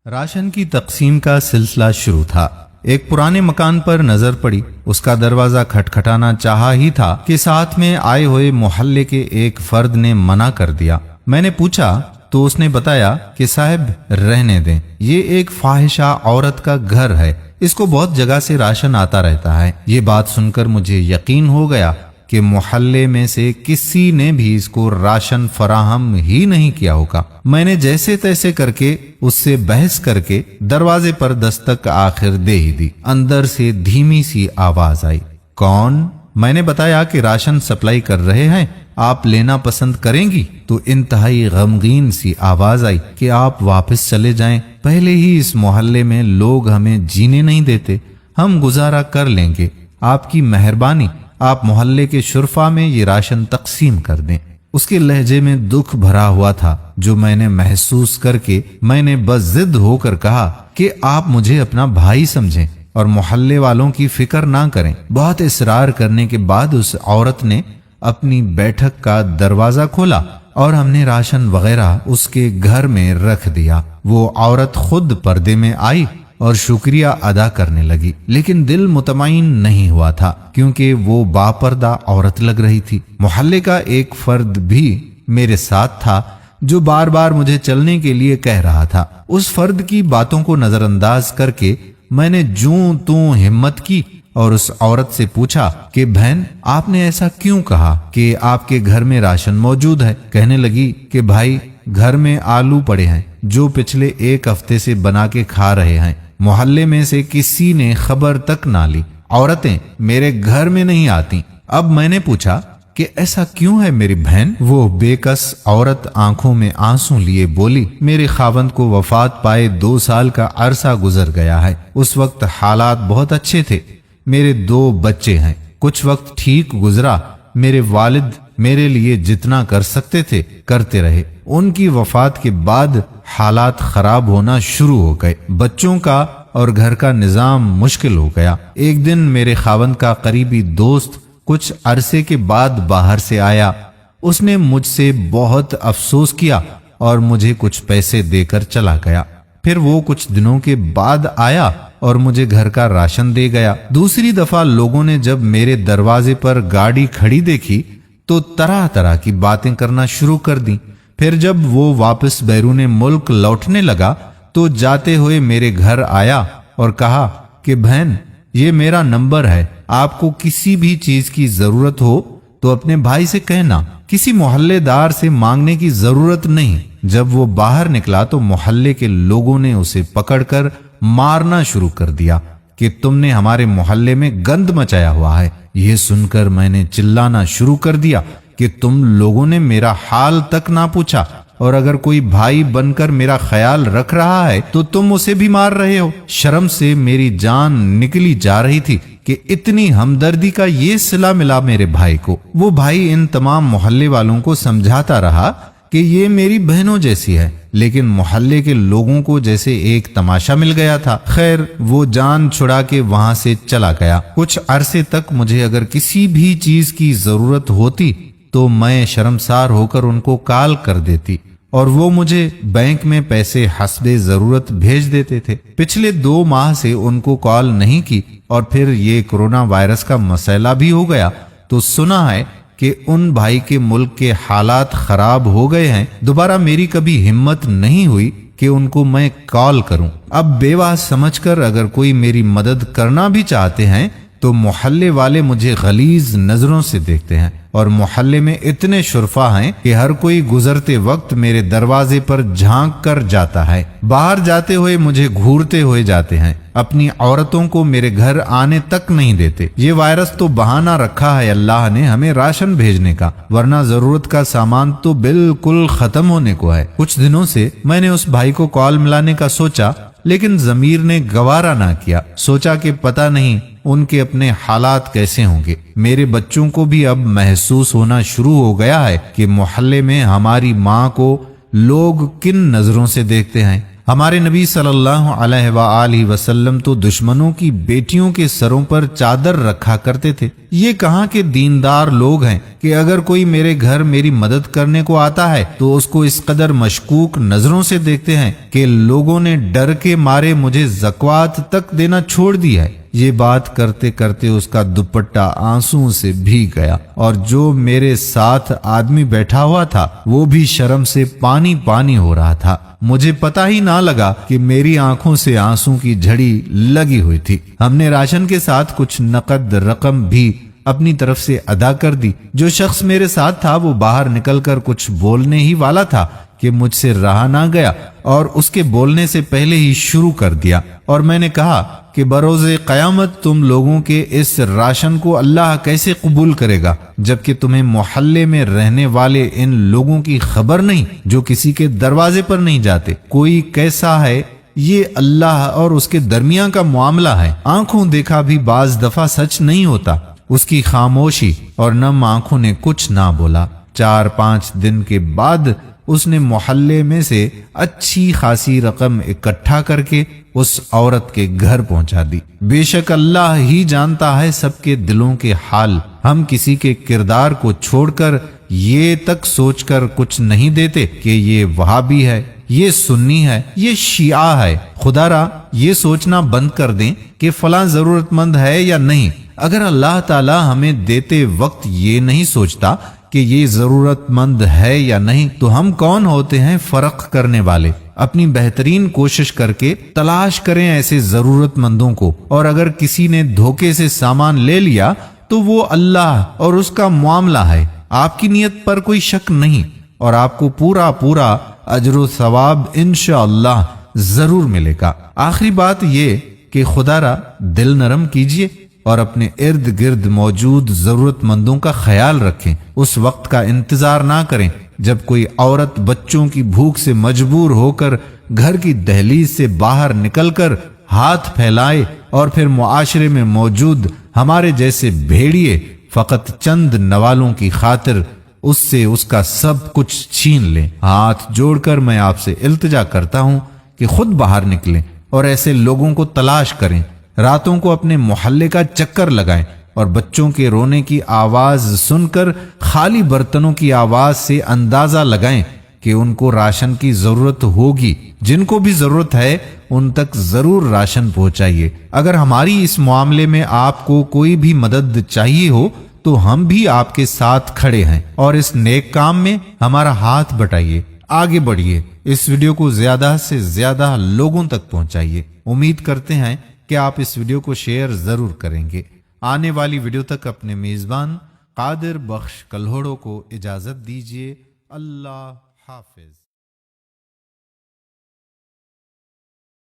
Ration की तकसीम का सिलसिला शुरू था। एक पुराने मकान पर नजर पड़ी। उसका दरवाजा खटखटाना चाहा ही था कि साथ में आए हुए मोहल्ले के एक फर्द ने मना कर दिया। मैंने पूछा तो उसने बताया कि साहब रहने दें, ये एक फाहिशा औरत का घर है, इसको बहुत जगह से राशन आता रहता है। ये बात सुनकर मुझे यकीन हो गया कि मोहल्ले में से किसी ने भी इसको राशन फराहम ही नहीं किया होगा। मैंने जैसे तैसे करके उससे बहस करके दरवाजे पर दस्तक आखिर दे ही दी। अंदर से धीमी सी आवाज आई, कौन? मैंने बताया कि राशन सप्लाई कर रहे हैं, आप लेना पसंद करेंगी? तो इंतहाई गमगीन सी आवाज आई कि आप वापस चले जाएं, पहले ही इस मोहल्ले में लोग हमें जीने नहीं देते, हम गुजारा कर लेंगे, आपकी मेहरबानी, आप मोहल्ले के शुरफा में ये राशन तकसीम कर दें। उसके लहजे में दुख भरा हुआ था जो मैंने महसूस करके मैंने बस जिद होकर कहा कि आप मुझे अपना भाई समझें और मोहल्ले वालों की फिक्र ना करें। बहुत इसरार करने के बाद उस औरत ने अपनी बैठक का दरवाजा खोला और हमने राशन वगैरह उसके घर में रख दिया। वो औरत खुद पर्दे में आई और शुक्रिया अदा करने लगी, लेकिन दिल मुतमईन नहीं हुआ था क्योंकि वो बापर्दा औरत लग रही थी। मोहल्ले का एक फर्द भी मेरे साथ था जो बार बार मुझे चलने के लिए कह रहा था। उस फर्द की बातों को नजरअंदाज करके मैंने जूं तूं हिम्मत की और उस औरत से पूछा कि बहन, आपने ऐसा क्यों कहा कि आपके घर में राशन मौजूद है? कहने लगी कि भाई, घर में आलू पड़े हैं जो पिछले एक हफ्ते से बना के खा रहे हैं, मोहल्ले में से किसी ने खबर तक ना ली, औरतें मेरे घर में नहीं आती। अब मैंने पूछा कि ऐसा क्यों है मेरी बहन? वो बेकस औरत आंखों में आंसू लिए बोली, मेरे खावंद को वफात पाए 2 साल का अरसा गुजर गया है। उस वक्त हालात बहुत अच्छे थे, मेरे 2 बच्चे हैं, कुछ वक्त ठीक गुजरा, मेरे वालिद मेरे लिए जितना कर सकते थे करते रहे। उनकी वफात के बाद हालात खराब होना शुरू हो गए, बच्चों का और घर का निजाम मुश्किल हो गया। एक दिन मेरे खावंद का करीबी दोस्त कुछ अरसे के बाद बाहर से आया। उसने मुझसे बहुत अफसोस किया और मुझे कुछ पैसे देकर चला गया। फिर वो कुछ दिनों के बाद आया और मुझे घर का राशन दे गया। दूसरी दफा लोगों ने जब मेरे दरवाजे पर गाड़ी खड़ी देखी तो तरह तरह की बातें करना शुरू कर दी। फिर जब वो वापस बैरूने मुल्क लौटने लगा तो जाते हुए मेरे घर आया और कहा कि बहन, ये मेरा नंबर है, आपको किसी भी चीज की जरूरत हो तो अपने भाई से कहना, किसी मोहल्लेदार से मांगने की जरूरत नहीं। जब वो बाहर निकला तो मोहल्ले के लोगों ने उसे पकड़कर मारना शुरू कर दिया कि तुमने हमारे मोहल्ले में गंद मचाया हुआ है। यह सुनकर मैंने चिल्लाना शुरू कर दिया कि तुम लोगों ने मेरा हाल तक ना पूछा और अगर कोई भाई बनकर मेरा ख्याल रख रहा है तो तुम उसे भी मार रहे हो। शर्म से मेरी जान निकली जा रही थी कि इतनी हमदर्दी का ये सिला मिला मेरे भाई को। वो भाई इन तमाम मोहल्ले वालों को समझाता रहा कि ये मेरी बहनों जैसी है, लेकिन मोहल्ले के लोगों को जैसे एक तमाशा मिल गया था। खैर, वो जान छुड़ा के वहां से चला गया। कुछ अरसे तक मुझे अगर किसी भी चीज की जरूरत होती तो मैं शर्मसार होकर उनको कॉल कर देती और वो मुझे बैंक में पैसे हस्बे जरूरत भेज देते थे। पिछले 2 माह से उनको कॉल नहीं की और फिर ये कोरोना वायरस का मसला भी हो गया तो सुना है कि उन भाई के मुल्क के हालात खराब हो गए हैं। दोबारा मेरी कभी हिम्मत नहीं हुई कि उनको मैं कॉल करूं। अब बेवाह समझकर अगर कोई मेरी मदद करना भी चाहते हैं तो मोहल्ले वाले मुझे गलीज नजरों से देखते हैं और मोहल्ले में इतने शुरफा हैं कि हर कोई गुजरते वक्त मेरे दरवाजे पर झांक कर जाता है। बाहर जाते हुए मुझे घूरते हुए जाते हैं, अपनी औरतों को मेरे घर आने तक नहीं देते। ये वायरस तो बहाना रखा है अल्लाह ने हमें राशन भेजने का, वरना जरूरत का सामान तो बिल्कुल खत्म होने को है। कुछ दिनों से मैंने उस भाई को कॉल मिलाने का सोचा, लेकिन जमीर ने गवारा ना किया। सोचा कि पता नहीं उनके अपने हालात कैसे होंगे। मेरे बच्चों को भी अब महसूस होना शुरू हो गया है कि मोहल्ले में हमारी माँ को लोग किन नजरों से देखते हैं। ہمارے نبی صلی اللہ علیہ وآلہ وسلم تو دشمنوں کی بیٹیوں کے سروں پر چادر رکھا کرتے تھے۔ یہ کہاں کے دیندار لوگ ہیں کہ اگر کوئی میرے گھر میری مدد کرنے کو آتا ہے تو اس کو اس قدر مشکوک نظروں سے دیکھتے ہیں کہ لوگوں نے ڈر کے مارے مجھے زکوٰۃ تک دینا چھوڑ دی ہے۔ یہ بات کرتے کرتے اس کا دوپٹہ آنسوؤں سے بھیگ گیا، اور جو میرے ساتھ آدمی بیٹھا ہوا تھا وہ بھی شرم سے پانی پانی ہو رہا تھا۔ مجھے پتہ ہی نہ لگا کہ میری آنکھوں سے آنسو کی جھڑی لگی ہوئی تھی۔ ہم نے راشن کے ساتھ کچھ نقد رقم بھی اپنی طرف سے ادا کر دی۔ جو شخص میرے ساتھ تھا وہ باہر نکل کر کچھ بولنے ہی والا تھا کہ مجھ سے رہا نہ گیا اور اس کے بولنے سے پہلے ہی شروع کر دیا، اور میں نے کہا کہ بروز قیامت تم لوگوں کے اس راشن کو اللہ کیسے قبول کرے گا جبکہ تمہیں محلے میں رہنے والے ان لوگوں کی خبر نہیں جو کسی کے دروازے پر نہیں جاتے۔ کوئی کیسا ہے یہ اللہ اور اس کے درمیان کا معاملہ ہے۔ آنکھوں دیکھا بھی بعض دفعہ سچ نہیں ہوتا۔ اس کی خاموشی اور نم آنکھوں نے کچھ نہ بولا۔ 4-5 دن کے بعد اس نے محلے میں سے اچھی خاصی رقم اکٹھا کر کے اس عورت کے گھر پہنچا دی۔ بے شک اللہ ہی جانتا ہے سب کے دلوں کے حال۔ ہم کسی کے کردار کو چھوڑ کر یہ تک سوچ کر کچھ نہیں دیتے کہ یہ وہابی ہے، یہ سنی ہے، یہ شیعہ ہے۔ خدا را یہ سوچنا بند کر دیں کہ فلاں ضرورت مند ہے یا نہیں۔ اگر اللہ تعالی ہمیں دیتے وقت یہ نہیں سوچتا کہ یہ ضرورت مند ہے یا نہیں تو ہم کون ہوتے ہیں فرق کرنے والے؟ اپنی بہترین کوشش کر کے تلاش کریں ایسے ضرورت مندوں کو، اور اگر کسی نے دھوکے سے سامان لے لیا تو وہ اللہ اور اس کا معاملہ ہے۔ آپ کی نیت پر کوئی شک نہیں، اور آپ کو پورا پورا اجر و ثواب انشاءاللہ ضرور ملے گا۔ آخری بات یہ کہ خدا را دل نرم کیجئے اور اپنے ارد گرد موجود ضرورت مندوں کا خیال رکھیں۔ اس وقت کا انتظار نہ کریں جب کوئی عورت بچوں کی بھوک سے مجبور ہو کر گھر کی دہلیز سے باہر نکل کر ہاتھ پھیلائے، اور پھر معاشرے میں موجود ہمارے جیسے بھیڑیے فقط چند نوالوں کی خاطر اس سے اس کا سب کچھ چھین لیں۔ ہاتھ جوڑ کر میں آپ سے التجا کرتا ہوں کہ خود باہر نکلیں اور ایسے لوگوں کو تلاش کریں۔ راتوں کو اپنے محلے کا چکر لگائیں اور بچوں کے رونے کی آواز سن کر خالی برتنوں کی آواز سے اندازہ لگائیں کہ ان کو راشن کی ضرورت ہوگی۔ جن کو بھی ضرورت ہے ان تک ضرور راشن پہنچائیے۔ اگر ہماری اس معاملے میں آپ کو کوئی بھی مدد چاہیے ہو تو ہم بھی آپ کے ساتھ کھڑے ہیں، اور اس نیک کام میں ہمارا ہاتھ بٹائیے، آگے بڑھیے۔ اس ویڈیو کو زیادہ سے زیادہ لوگوں تک پہنچائیے۔ امید کرتے ہیں کہ آپ اس ویڈیو کو شیئر ضرور کریں گے۔ آنے والی ویڈیو تک اپنے میزبان قادر بخش کلہوڑوں کو اجازت دیجیے۔ اللہ حافظ۔